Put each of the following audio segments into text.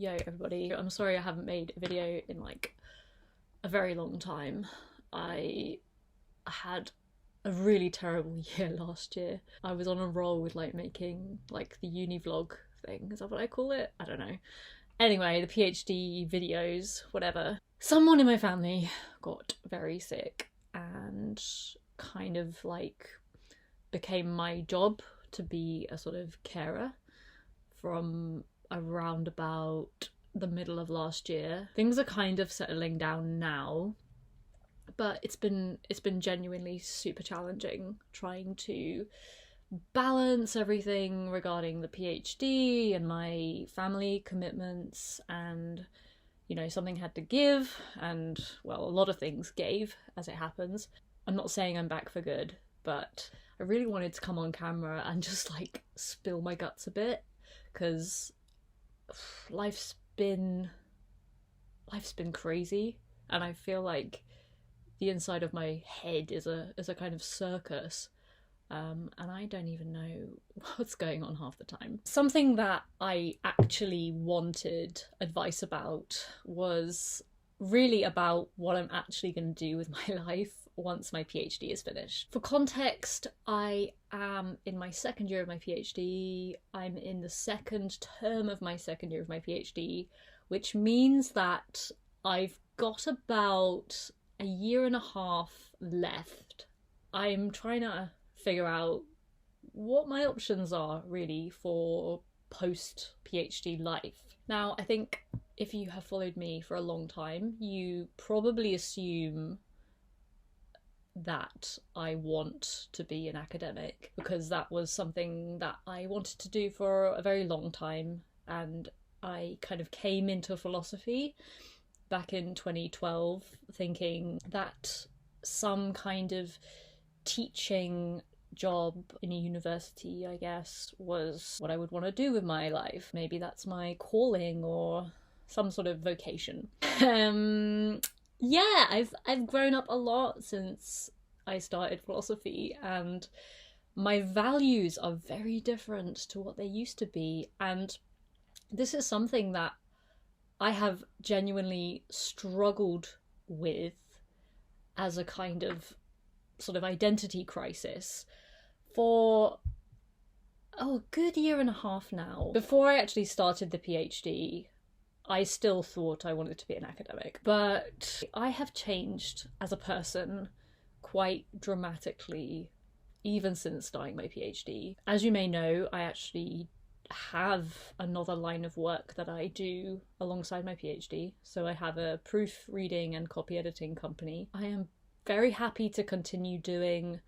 Yo everybody, I'm sorry I haven't made a video in like a very long time. I had a really terrible year last year. I was on a roll with like making like the uni vlog thing, is that what I call it? I don't know. Anyway, the PhD videos, whatever. Someone in my family got very sick and kind of like became my job to be a sort of carer from around about the middle of last year. Things are kind of settling down now, but it's been genuinely super challenging trying to balance everything regarding the PhD and my family commitments, and you know, something had to give, and well, a lot of things gave as it happens. I'm not saying I'm back for good, but I really wanted to come on camera and just like spill my guts a bit, because life's been crazy, and I feel like the inside of my head is a kind of circus, and I don't even know what's going on half the time. Something that I actually wanted advice about was really about what I'm actually going to do with my life once my PhD is finished. For context, I am in my second year of my PhD. I'm in the second term of my second year of my PhD, which means that I've got about a year and a half left. I'm trying to figure out what my options are really for post PhD life. Now, I think if you have followed me for a long time, you probably assume that I want to be an academic, because that was something that I wanted to do for a very long time, and I kind of came into philosophy back in 2012 thinking that some kind of teaching job in a university, I guess, was what I would want to do with my life. Maybe that's my calling or some sort of vocation. Yeah, I've grown up a lot since I started philosophy, and my values are very different to what they used to be, and this is something that I have genuinely struggled with as a kind of sort of identity crisis for a good year and a half now. Before I actually started the PhD, I still thought I wanted to be an academic, but I have changed as a person quite dramatically even since starting my PhD. As you may know, I actually have another line of work that I do alongside my PhD. So I have a proofreading and copy editing company. I am very happy to continue doing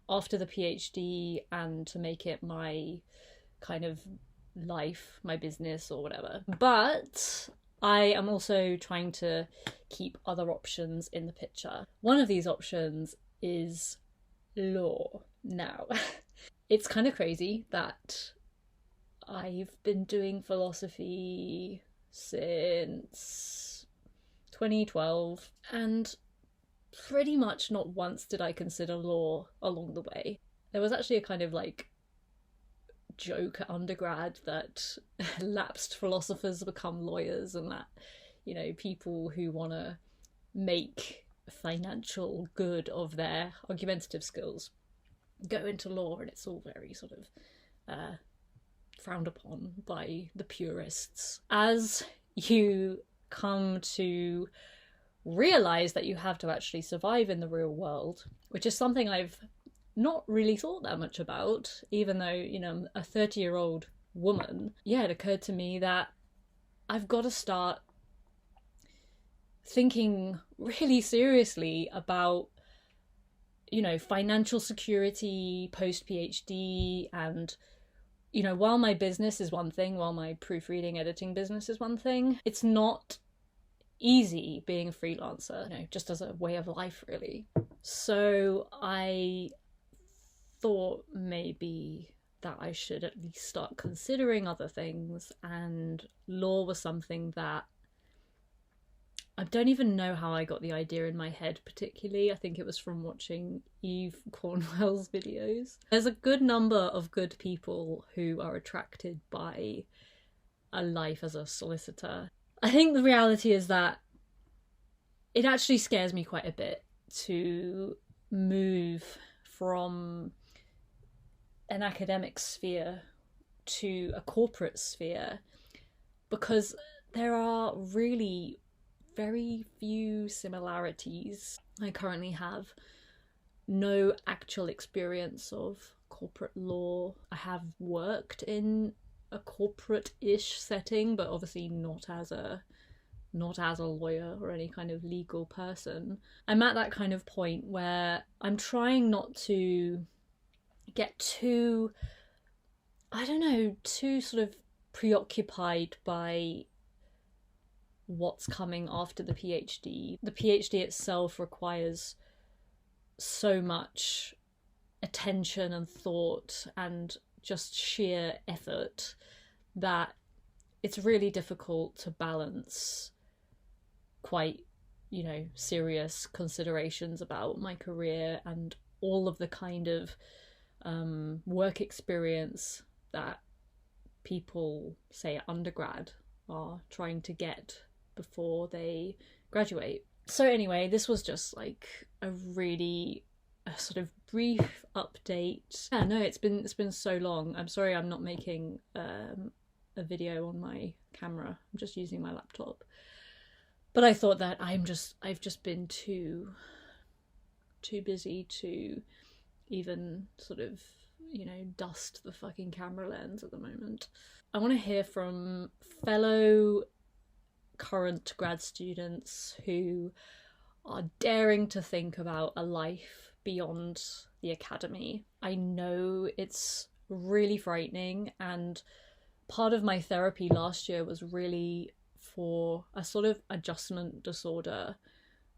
after the PhD and to make it my kind of life, my business or whatever. But I am also trying to keep other options in the picture. One of these options is law. Now, it's kind of crazy that I've been doing philosophy since 2012, and pretty much not once did I consider law along the way. There was actually a kind of like joke at undergrad that lapsed philosophers become lawyers, and that, you know, people who want to make financial good of their argumentative skills go into law, and it's all very sort of frowned upon by the purists. As you come to realise that you have to actually survive in the real world, which is something I've not really thought that much about, even though, you know, I'm a 30-year-old woman. Yeah, it occurred to me that I've got to start thinking really seriously about, you know, financial security post-PhD, and you know, while my business is one thing, while my proofreading editing business is one thing, it's not easy being a freelancer, you know, just as a way of life really. So I thought maybe that I should at least start considering other things, and law was something that I don't even know how I got the idea in my head particularly. I think it was from watching Eve Cornwell's videos. There's a good number of good people who are attracted by a life as a solicitor. I think the reality is that it actually scares me quite a bit to move from an academic sphere to a corporate sphere, because there are really very few similarities. I currently have no actual experience of corporate law. I have worked in a corporate-ish setting, but obviously not as a lawyer or any kind of legal person. I'm at that kind of point where I'm trying not to get too, I don't know, too sort of preoccupied by what's coming after the PhD. The PhD itself requires so much attention and thought and just sheer effort that it's really difficult to balance quite, you know, serious considerations about my career and all of the kind of work experience that people, say at undergrad, are trying to get before they graduate. So anyway, this was just like a sort of brief update. Yeah, no, it's been so long. I'm sorry I'm not making a video on my camera. I'm just using my laptop. But I thought that I've just been too busy to even sort of, you know, dust the fucking camera lens at the moment. I want to hear from fellow current grad students who are daring to think about a life beyond the academy. I know it's really frightening, and part of my therapy last year was really for a sort of adjustment disorder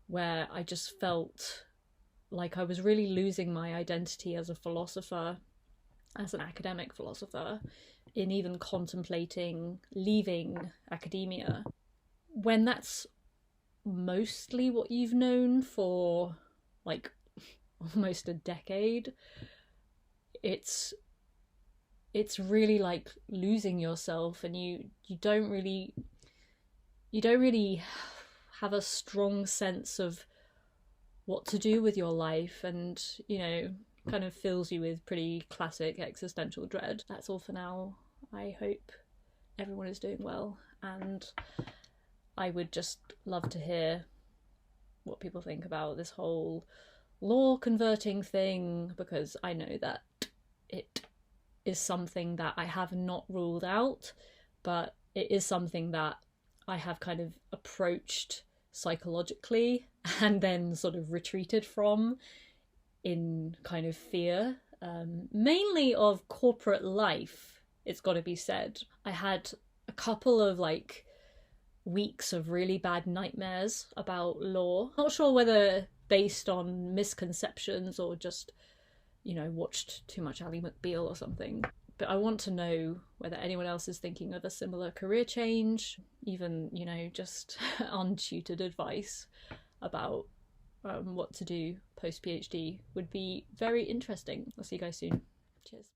where I just felt like I was really losing my identity as a philosopher, as an academic philosopher, in even contemplating leaving academia. When that's mostly what you've known for like almost a decade, it's really like losing yourself, and you don't really have a strong sense of what to do with your life, and, you know, kind of fills you with pretty classic existential dread. That's all for now. I hope everyone is doing well, and I would just love to hear what people think about this whole law converting thing, because I know that it is something that I have not ruled out, but it is something that I have kind of approached psychologically and then sort of retreated from in kind of fear, mainly of corporate life, it's got to be said. I had a couple of like weeks of really bad nightmares about law. Not sure whether based on misconceptions or just, you know, watched too much Ally McBeal or something. But I want to know whether anyone else is thinking of a similar career change, even, you know, just untutored advice about what to do post-PhD would be very interesting. I'll see you guys soon. Cheers.